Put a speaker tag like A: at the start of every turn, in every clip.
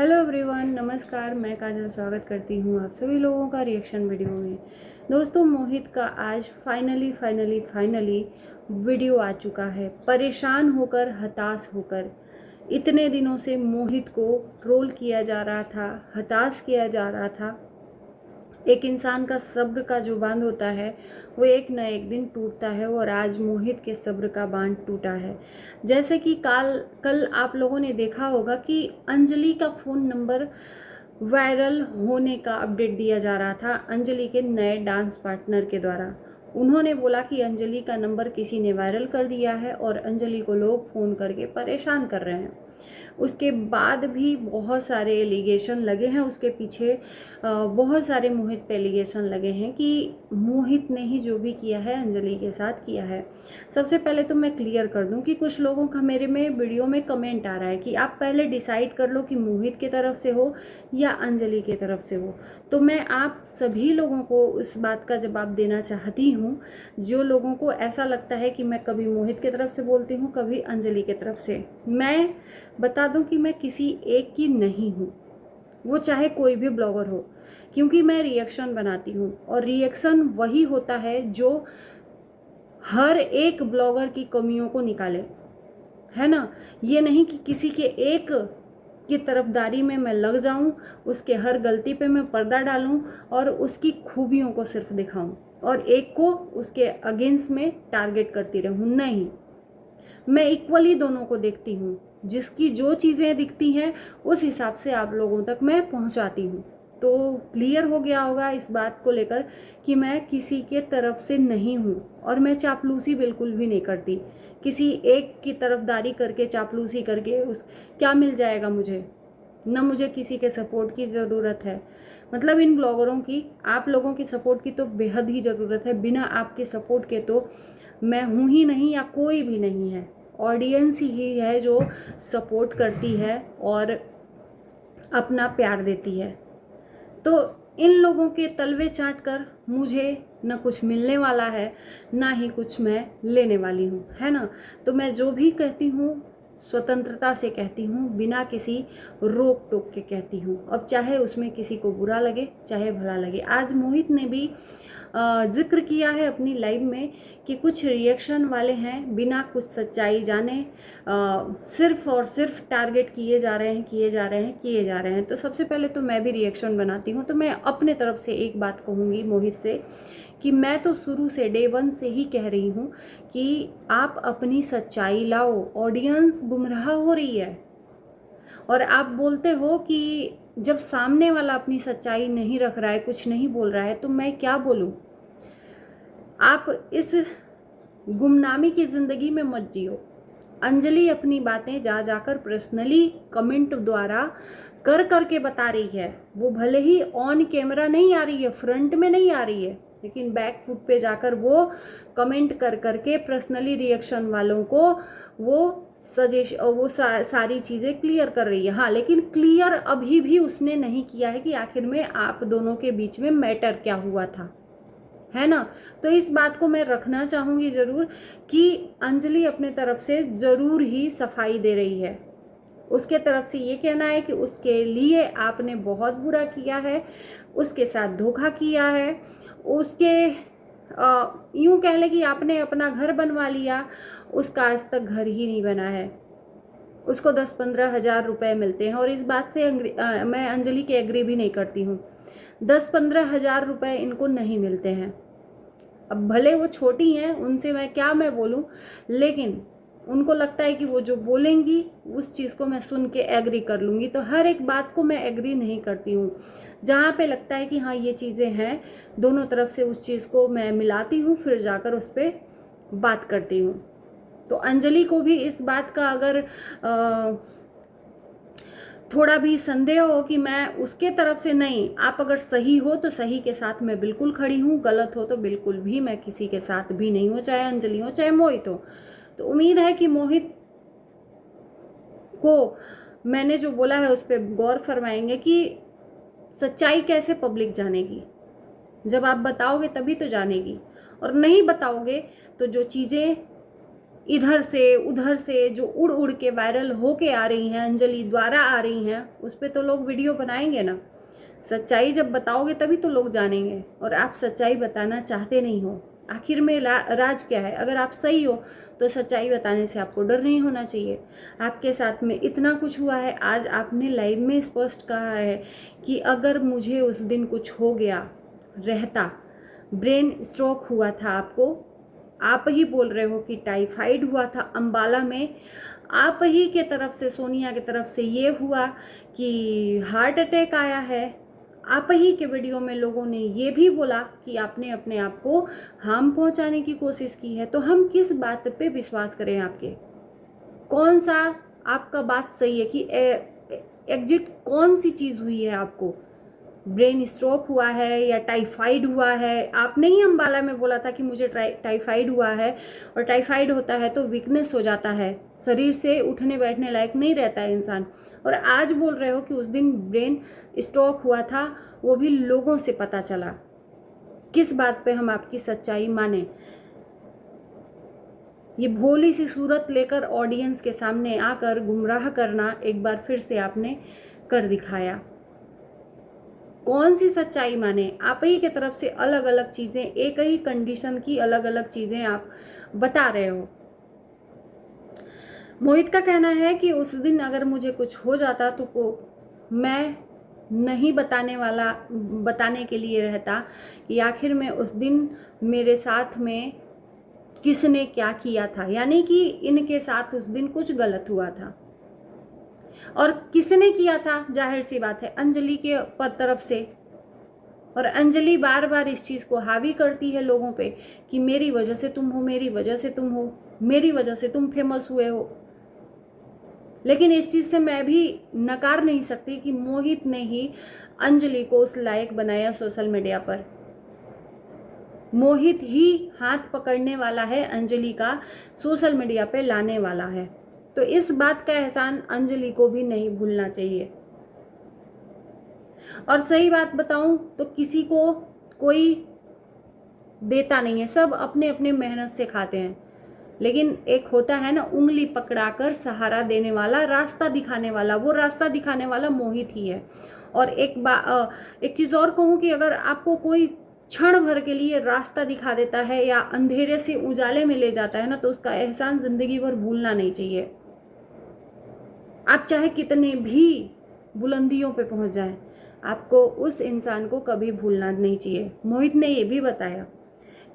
A: Hello everyone, नमस्कार। मैं काजल स्वागत करती हूँ आप सभी लोगों का रिएक्शन वीडियो में। दोस्तों, मोहित का आज फाइनली वीडियो आ चुका है। परेशान होकर, हताश होकर, इतने दिनों से मोहित को ट्रोल किया जा रहा था, हताश किया जा रहा था। एक इंसान का सब्र का जो बांध होता है वो एक न एक दिन टूटता है, और आज मोहित के सब्र का बांध टूटा है। जैसे कि कल आप लोगों ने देखा होगा कि अंजलि का फ़ोन नंबर वायरल होने का अपडेट दिया जा रहा था अंजलि के नए डांस पार्टनर के द्वारा। उन्होंने बोला कि अंजलि का नंबर किसी ने वायरल कर दिया है और अंजलि को लोग फ़ोन करके परेशान कर रहे हैं। उसके बाद भी बहुत सारे एलिगेशन लगे हैं उसके पीछे। बहुत सारे मोहित पे एलिगेशन लगे हैं कि मोहित ने ही जो भी किया है अंजलि के साथ किया है। सबसे पहले तो मैं क्लियर कर दूं कि कुछ लोगों का मेरे में वीडियो में कमेंट आ रहा है कि आप पहले डिसाइड कर लो कि मोहित की तरफ से हो या अंजलि की तरफ से हो। तो मैं आप सभी लोगों को उस बात का जवाब देना चाहती हूँ जो लोगों को ऐसा लगता है कि मैं कभी मोहित की तरफ से बोलती हूँ, कभी अंजलि की तरफ से। मैं बता दूं कि मैं किसी एक की नहीं हूँ, वो चाहे कोई भी ब्लॉगर हो, क्योंकि मैं रिएक्शन बनाती हूँ और रिएक्शन वही होता है जो हर एक ब्लॉगर की कमियों को निकाले, है ना। ये नहीं कि किसी के एक की तरफदारी में मैं लग जाऊं, उसके हर गलती पे मैं पर्दा डालूं और उसकी खूबियों को सिर्फ दिखाऊं और एक को उसके अगेंस्ट में टारगेट करती रहूं। नहीं, मैं इक्वली दोनों को देखती हूँ। जिसकी जो चीज़ें दिखती हैं उस हिसाब से आप लोगों तक मैं पहुँचाती हूँ। तो क्लियर हो गया होगा इस बात को लेकर कि मैं किसी के तरफ से नहीं हूँ और मैं चापलूसी बिल्कुल भी नहीं करती। किसी एक की तरफदारी करके, चापलूसी करके उस क्या मिल जाएगा मुझे? न मुझे किसी के सपोर्ट की ज़रूरत है। मतलब इन ब्लॉगरों की, आप लोगों की सपोर्ट की तो बेहद ही ज़रूरत है। बिना आपके सपोर्ट के तो मैं हूँ ही नहीं या कोई भी नहीं है। ऑडियंस ही है जो सपोर्ट करती है और अपना प्यार देती है। तो इन लोगों के तलवे चाट कर मुझे न कुछ मिलने वाला है, ना ही कुछ मैं लेने वाली हूँ, है ना। तो मैं जो भी कहती हूँ स्वतंत्रता से कहती हूँ, बिना किसी रोक टोक के कहती हूँ। अब चाहे उसमें किसी को बुरा लगे, चाहे भला लगे। आज मोहित ने भी जिक्र किया है अपनी लाइव में कि कुछ रिएक्शन वाले हैं बिना कुछ सच्चाई जाने सिर्फ और सिर्फ टारगेट किए जा रहे हैं। तो सबसे पहले तो मैं भी रिएक्शन बनाती हूँ, तो मैं अपने तरफ से एक बात कहूँगी मोहित से कि मैं तो शुरू से डे वन से ही कह रही हूँ कि आप अपनी सच्चाई लाओ। ऑडियंस गुमराह हो रही है और आप बोलते हो कि जब सामने वाला अपनी सच्चाई नहीं रख रहा है, कुछ नहीं बोल रहा है, तो मैं क्या बोलूं? आप इस गुमनामी की जिंदगी में मत जियो। अंजलि अपनी बातें जा जाकर पर्सनली कमेंट द्वारा कर करके बता रही है। वो भले ही ऑन कैमरा नहीं आ रही है, फ्रंट में नहीं आ रही है, लेकिन बैक फुट पे जाकर वो कमेंट कर करके पर्सनली रिएक्शन वालों को वो सारी चीज़ें क्लियर कर रही है। हाँ, लेकिन क्लियर अभी भी उसने नहीं किया है कि आखिर में आप दोनों के बीच में मैटर क्या हुआ था, है ना। तो इस बात को मैं रखना चाहूँगी ज़रूर कि अंजलि अपने तरफ से ज़रूर ही सफाई दे रही है। उसके तरफ से ये कहना है कि उसके लिए आपने बहुत बुरा किया है, उसके साथ धोखा किया है, उसके यूँ कह ले कि आपने अपना घर बनवा लिया, उसका आज तक घर ही नहीं बना है। उसको 10-15 हज़ार रुपये मिलते हैं और इस बात से मैं अंजलि के एग्री भी नहीं करती हूँ। 10-15 हज़ार रुपये इनको नहीं मिलते हैं। अब भले वो छोटी हैं, उनसे मैं बोलूँ, लेकिन उनको लगता है कि वो जो बोलेंगी उस चीज़ को मैं सुन के एग्री कर लूँगी। तो हर एक बात को मैं एग्री नहीं करती हूँ। जहाँ पे लगता है कि हाँ ये चीज़ें हैं, दोनों तरफ से उस चीज़ को मैं मिलाती हूँ, फिर जाकर उस पर बात करती हूँ। तो अंजलि को भी इस बात का अगर थोड़ा भी संदेह हो कि मैं उसके तरफ से नहीं, आप अगर सही हो तो सही के साथ मैं बिल्कुल खड़ी हूँ, गलत हो तो बिल्कुल भी मैं किसी के साथ भी नहीं हूँ, चाहे अंजलि हो चाहे मोहित हो। तो उम्मीद है कि मोहित को मैंने जो बोला है उस पर गौर फरमाएंगे कि सच्चाई कैसे पब्लिक जानेगी। जब आप बताओगे तभी तो जानेगी, और नहीं बताओगे तो जो चीज़ें इधर से उधर से जो उड़ उड़ के वायरल होके आ रही हैं, अंजलि द्वारा आ रही हैं, उस पर तो लोग वीडियो बनाएंगे ना। सच्चाई जब बताओगे तभी तो लोग जानेंगे, और आप सच्चाई बताना चाहते नहीं हो। आखिर में राज क्या है? अगर आप सही हो तो सच्चाई बताने से आपको डर नहीं होना चाहिए। आपके साथ में इतना कुछ हुआ है, आज आपने लाइव में स्पष्ट कहा है कि अगर मुझे उस दिन कुछ हो गया रहता, ब्रेन स्ट्रोक हुआ था आपको, आप ही बोल रहे हो कि टाइफाइड हुआ था अंबाला में, आप ही के तरफ से, सोनिया की तरफ से ये हुआ कि हार्ट अटैक आया है, आप ही के वीडियो में लोगों ने ये भी बोला कि आपने अपने आप को हार्म पहुंचाने की कोशिश की है, तो हम किस बात पे विश्वास करें आपके? कौन सा आपका बात सही है कि एग्जिट कौन सी चीज़ हुई है आपको? ब्रेन स्ट्रोक हुआ है या टाइफाइड हुआ है? आपने ही अम्बाला में बोला था कि मुझे टाइफाइड हुआ है, और टाइफाइड होता है तो वीकनेस हो जाता है, शरीर से उठने बैठने लायक नहीं रहता है इंसान। और आज बोल रहे हो कि उस दिन ब्रेन स्ट्रोक हुआ था, वो भी लोगों से पता चला। किस बात पे हम आपकी सच्चाई माने? ये भोली सी सूरत लेकर ऑडियंस के सामने आकर गुमराह करना एक बार फिर से आपने कर दिखाया। कौन सी सच्चाई माने? आप ही के तरफ से अलग अलग चीज़ें, एक ही कंडीशन की अलग अलग चीज़ें आप बता रहे हो। मोहित का कहना है कि उस दिन अगर मुझे कुछ हो जाता तो मैं नहीं बताने के लिए रहता कि आखिर में उस दिन मेरे साथ में किसने क्या किया था, यानी कि इनके साथ उस दिन कुछ गलत हुआ था। और किसने किया था? जाहिर सी बात है, अंजलि के तरफ से। और अंजलि बार बार इस चीज़ को हावी करती है लोगों पे कि मेरी वजह से तुम हो, मेरी वजह से तुम हो, मेरी वजह से तुम फेमस हुए हो। लेकिन इस चीज़ से मैं भी नकार नहीं सकती कि मोहित ने ही अंजलि को उस लायक बनाया सोशल मीडिया पर। मोहित ही हाथ पकड़ने वाला है अंजलि का, सोशल मीडिया पे लाने वाला है। तो इस बात का एहसान अंजलि को भी नहीं भूलना चाहिए। और सही बात बताऊं तो किसी को कोई देता नहीं है, सब अपने अपने मेहनत से खाते हैं। लेकिन एक होता है ना, उंगली पकड़ाकर सहारा देने वाला, रास्ता दिखाने वाला, वो रास्ता दिखाने वाला मोहित ही है। और एक चीज़ और कहूँ कि अगर आपको कोई क्षण भर के लिए रास्ता दिखा देता है या अंधेरे से उजाले में ले जाता है ना, तो उसका एहसान जिंदगी भर भूलना नहीं चाहिए। आप चाहे कितने भी बुलंदियों पे पहुंच जाएं, आपको उस इंसान को कभी भूलना नहीं चाहिए। मोहित ने ये भी बताया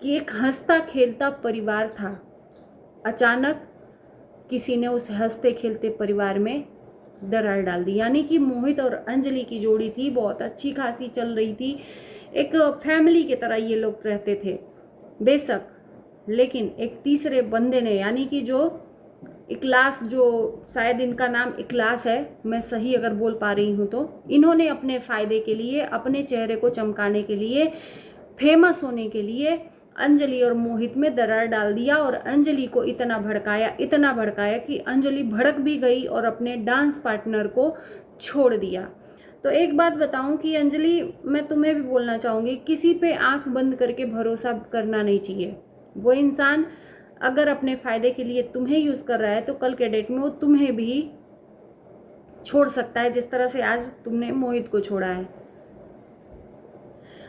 A: कि एक हंसता खेलता परिवार था, अचानक किसी ने उस हंसते खेलते परिवार में दरार डाल दी। यानी कि मोहित और अंजलि की जोड़ी थी, बहुत अच्छी खासी चल रही थी, एक फैमिली की तरह ये लोग रहते थे बेशक, लेकिन एक तीसरे बंदे ने, यानी कि जो इखलास, जो शायद इनका नाम इखलास है, मैं सही अगर बोल पा रही हूँ तो, इन्होंने अपने फ़ायदे के लिए, अपने चेहरे को चमकाने के लिए, फेमस होने के लिए अंजलि और मोहित में दरार डाल दिया। और अंजलि को इतना भड़काया कि अंजलि भड़क भी गई और अपने डांस पार्टनर को छोड़ दिया। तो एक बात बताऊं कि अंजलि, मैं तुम्हें भी बोलना चाहूँगी, किसी पे आंख बंद करके भरोसा करना नहीं चाहिए। वो इंसान अगर अपने फ़ायदे के लिए तुम्हें यूज़ कर रहा है तो कल के डेट में वो तुम्हें भी छोड़ सकता है, जिस तरह से आज तुमने मोहित को छोड़ा है।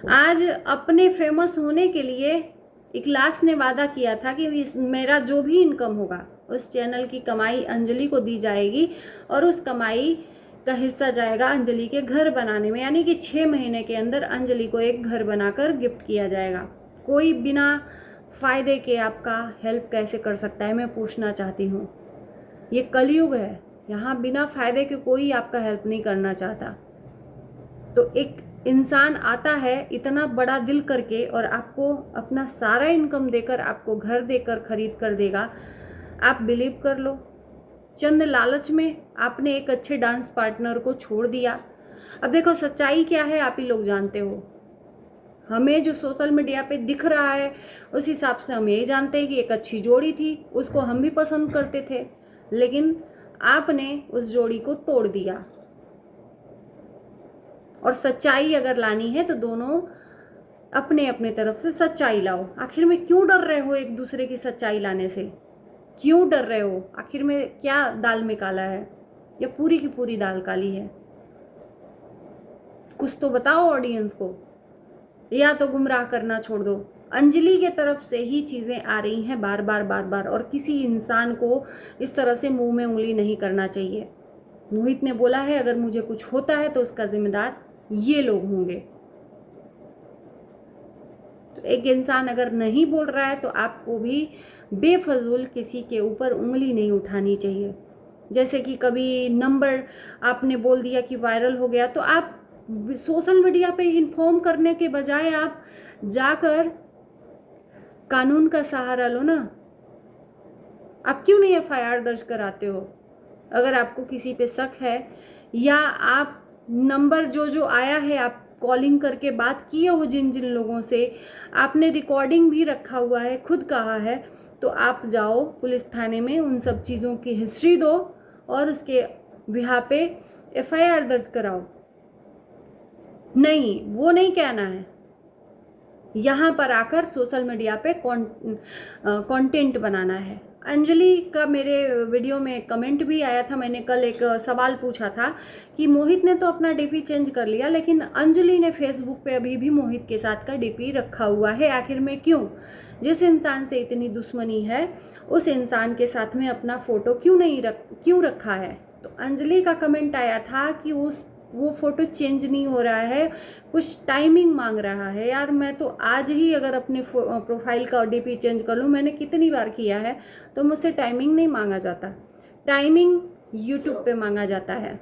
A: आज अपने फेमस होने के लिए इखलास ने वादा किया था कि मेरा जो भी इनकम होगा उस चैनल की कमाई अंजलि को दी जाएगी, और उस कमाई का हिस्सा जाएगा अंजलि के घर बनाने में। यानी कि 6 महीने के अंदर अंजलि को एक घर बनाकर गिफ्ट किया जाएगा। कोई बिना फ़ायदे के आपका हेल्प कैसे कर सकता है, मैं पूछना चाहती हूँ। ये कलयुग है, यहाँ बिना फ़ायदे के कोई आपका हेल्प नहीं करना चाहता। तो एक इंसान आता है इतना बड़ा दिल करके और आपको अपना सारा इनकम देकर, आपको घर देकर खरीद कर देगा, आप बिलीव कर लो। चंद लालच में आपने एक अच्छे डांस पार्टनर को छोड़ दिया। अब देखो सच्चाई क्या है आप ही लोग जानते हो। हमें जो सोशल मीडिया पे दिख रहा है उस हिसाब से हम यही जानते हैं कि एक अच्छी जोड़ी थी, उसको हम भी पसंद करते थे, लेकिन आपने उस जोड़ी को तोड़ दिया। और सच्चाई अगर लानी है तो दोनों अपने अपने तरफ से सच्चाई लाओ। आखिर में क्यों डर रहे हो एक दूसरे की सच्चाई लाने से? क्यों डर रहे हो? आखिर में क्या दाल में काला है, या पूरी की पूरी दाल काली है? कुछ तो बताओ ऑडियंस को, या तो गुमराह करना छोड़ दो। अंजलि के तरफ से ही चीज़ें आ रही हैं बार बार बार बार, और किसी इंसान को इस तरह से मुंह में उंगली नहीं करना चाहिए। मोहित ने बोला है अगर मुझे कुछ होता है तो उसका जिम्मेदार ये लोग होंगे। तो एक इंसान अगर नहीं बोल रहा है तो आपको भी बेफजूल किसी के ऊपर उंगली नहीं उठानी चाहिए। जैसे कि कभी नंबर आपने बोल दिया कि वायरल हो गया, तो आप सोशल मीडिया पे इन्फॉर्म करने के बजाय आप जाकर कानून का सहारा लो ना। आप क्यों नहीं एफआईआर दर्ज कराते हो? अगर आपको किसी पे शक है, या आप नंबर जो आया है आप कॉलिंग करके बात किए हो जिन जिन लोगों से, आपने रिकॉर्डिंग भी रखा हुआ है, खुद कहा है, तो आप जाओ पुलिस थाने में, उन सब चीज़ों की हिस्ट्री दो और उसके बिहा पे एफआईआर दर्ज कराओ। नहीं, वो नहीं कहना है। यहाँ पर आकर सोशल मीडिया पे कंटेंट बनाना है। अंजलि का मेरे वीडियो में कमेंट भी आया था। मैंने कल एक सवाल पूछा था कि मोहित ने तो अपना डीपी चेंज कर लिया, लेकिन अंजलि ने फेसबुक पे अभी भी मोहित के साथ का डीपी रखा हुआ है। आखिर में क्यों? जिस इंसान से इतनी दुश्मनी है उस इंसान के साथ में अपना फोटो क्यों रखा है? तो अंजलि का कमेंट आया था कि वो फोटो चेंज नहीं हो रहा है, कुछ टाइमिंग मांग रहा है। यार मैं तो आज ही अगर अपने प्रोफाइल का डीपी चेंज कर लूँ, मैंने कितनी बार किया है, तो मुझसे टाइमिंग नहीं मांगा जाता। टाइमिंग यूट्यूब पे मांगा जाता है,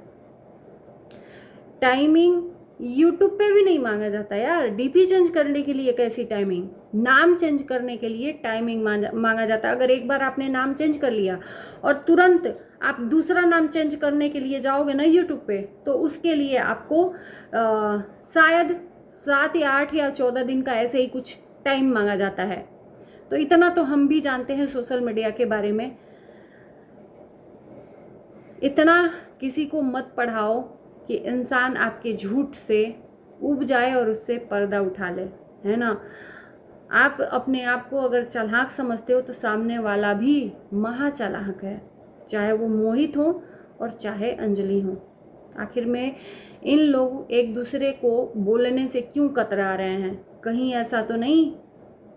A: टाइमिंग यूट्यूब पे भी नहीं मांगा जाता यार। डीपी चेंज करने के लिए कैसी टाइमिंग? नाम चेंज करने के लिए टाइमिंग मांगा जाता है। अगर एक बार आपने नाम चेंज कर लिया और तुरंत आप दूसरा नाम चेंज करने के लिए जाओगे ना यूट्यूब पे, तो उसके लिए आपको शायद 7 या 8 या 14 दिन का ऐसे ही कुछ टाइम मांगा जाता है। तो इतना तो हम भी जानते हैं सोशल मीडिया के बारे में। इतना किसी को मत पढ़ाओ कि इंसान आपके झूठ से उब जाए और उससे पर्दा उठा ले, है ना। आप अपने आप को अगर चालाक समझते हो तो सामने वाला भी महा चालाक है, चाहे वो मोहित हो और चाहे अंजलि हो। आखिर में इन लोग एक दूसरे को बोलने से क्यों कतरा रहे हैं? कहीं ऐसा तो नहीं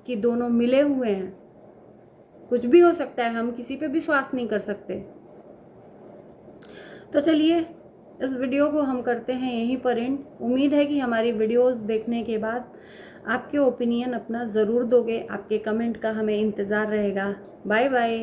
A: कि दोनों मिले हुए हैं? कुछ भी हो सकता है, हम किसी पे विश्वास नहीं कर सकते। तो चलिए इस वीडियो को हम करते हैं यहीं पर एंड। उम्मीद है कि हमारी वीडियोस देखने के बाद आपके ओपिनियन अपना ज़रूर दोगे। आपके कमेंट का हमें इंतज़ार रहेगा। Bye bye.